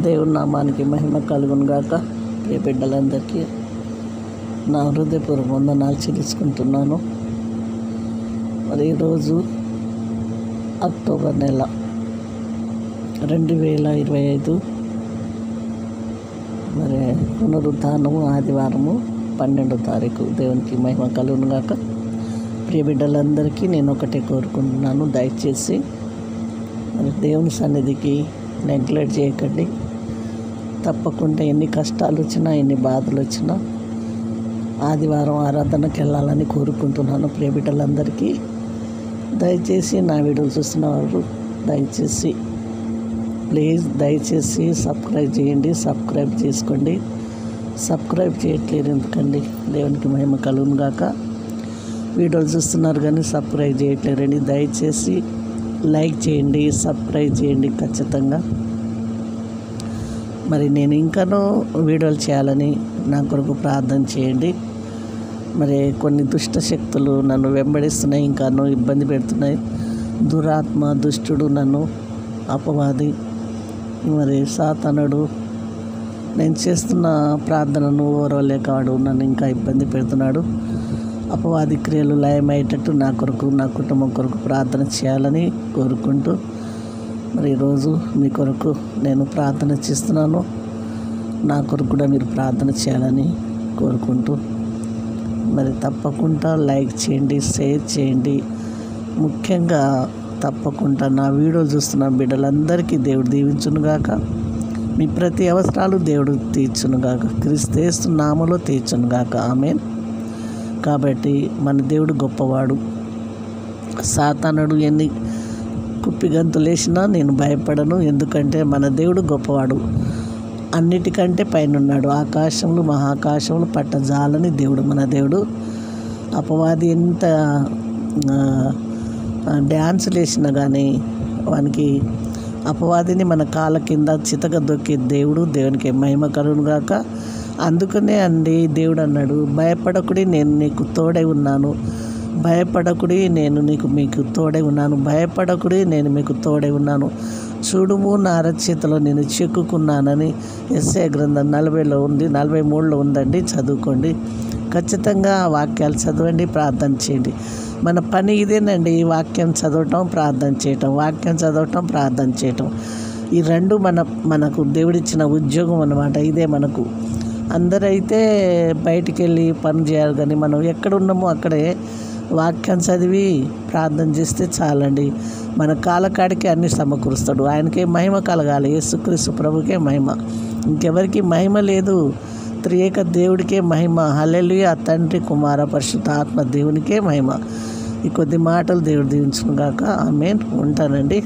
దేవుని నామానికి మహిమ కలుగును గాక. ప్రియ బిడ్డలందరికీ నా హృదయపూర్వక వందనాలు చెల్లించుకుంటున్నాను. మరి ఈరోజు అక్టోబర్ నెల 2025 మరి పునరుద్ధానము ఆదివారము 12వ తారీఖు. దేవునికి మహిమ కలుగును గాక. ప్రియ బిడ్డలందరికీ నేను ఒకటే కోరుకుంటున్నాను, దయచేసి మరి దేవుని సన్నిధికి నెగ్లెక్ట్ చేయకండి. తప్పకుండా ఎన్ని కష్టాలు వచ్చినా ఎన్ని బాధలు వచ్చినా ఆదివారం ఆరాధనకి వెళ్ళాలని కోరుకుంటున్నాను. ప్రియ బిడ్డలందరికీ దయచేసి నా వీడియోలు చూస్తున్న వారు దయచేసి సబ్స్క్రైబ్ చేయండి, సబ్స్క్రైబ్ చేసుకోండి. సబ్స్క్రైబ్ చేయట్లేదు ఎందుకండి? దేవునికి మహిమ కలుగును గాక. వీడియోలు చూస్తున్నారు కానీ సబ్స్క్రైబ్ చేయట్లేరండి. దయచేసి లైక్ చేయండి, సబ్స్క్రైబ్ చేయండి ఖచ్చితంగా. మరి నేను ఇంకానూ వీడియోలు చేయాలని నా కొరకు ప్రార్థన చేయండి. మరి కొన్ని దుష్ట శక్తులు నన్ను వెంబడిస్తున్నాయి, ఇంకానూ ఇబ్బంది పెడుతున్నాయి. దురాత్మ, దుష్టుడు, నన్ను అపవాది, మరి సాతానుడు నేను చేస్తున్న ప్రార్థనను ఓరవలేకవాడు నన్ను ఇంకా ఇబ్బంది పెడుతున్నాడు. అపవాది క్రియలు లయమయ్యేటట్టు నా కొరకు, నా కుటుంబం కొరకు ప్రార్థన చేయాలని కోరుకుంటూ మరి ఈరోజు మీ కొరకు నేను ప్రార్థన చేస్తున్నాను. నా కొరకు కూడా మీరు ప్రార్థన చేయాలని కోరుకుంటూ మరి తప్పకుండా లైక్ చేయండి, షేర్ చేయండి. ముఖ్యంగా తప్పకుండా నా వీడియోలు చూస్తున్న బిడ్డలందరికీ దేవుడు దీవించునుగాక. మీ ప్రతి అవసరాలు దేవుడు తీర్చునుగాక. క్రీస్తు నామములో తీర్చునుగాక. ఆమేన్. కాబట్టి మన దేవుడు గొప్పవాడు. సాతానుడు ఎన్ని కుప్పిగంతులు వేసినా నేను భయపడను, ఎందుకంటే మన దేవుడు గొప్పవాడు. అన్నిటికంటే పైనున్నాడు. ఆకాశములు మహాకాశములు పట్టజాలని దేవుడు మన దేవుడు. అపవాది ఎంత డ్యాన్సులు వేసినా కానీ వానికి అపవాదిని మన కాళ్ళ కింద చితక దొక్కే దేవుడు. దేవునికి మహిమ కలుగును గాక. అందుకనే అండి దేవుడు అన్నాడు, భయపడకుడి, నేను నీకు తోడై ఉన్నాను. భయపడకుడి, నేను మీకు తోడై ఉన్నాను. భయపడకుడి, నేను మీకు తోడై ఉన్నాను. చూడుము, నా అరచేతిలో నేను చిక్కుకున్నానని యెషయా గ్రంథం 40లో ఉంది, 43లో ఉందండి. చదువుకోండి. ఖచ్చితంగా ఆ వాక్యాలు చదవండి, ప్రార్థన చేయండి. మన పని ఇదేనండి, వాక్యం చదవటం, ప్రార్థన చేయటం, వాక్యం చదవటం, ప్రార్థన చేయటం. ఈ రెండు మనకు దేవుడిచ్చిన ఉద్యోగం అన్నమాట. ఇదే మనకు. అందరైతే బయటికి వెళ్ళి పని చేయాలి, కానీ మనం ఎక్కడ ఉన్నామో అక్కడే వాక్యం చదివి ప్రార్థన చేస్తే చాలండి. మన కాలకాడికి అన్ని సమకూరుస్తాడు. ఆయనకే మహిమ కలగాలి. యేసుక్రీస్తు ప్రభుకే మహిమ, ఇంకెవరికి మహిమ లేదు. త్రియేక దేవుడికే మహిమ. హల్లెలూయా. తండ్రి, కుమార, పరిశుద్ధ ఆత్మ దేవునికే మహిమ. ఈ కొద్ది మాటలు దేవుడు దీవించును గాక. ఆమేన్. ఉంటానండి.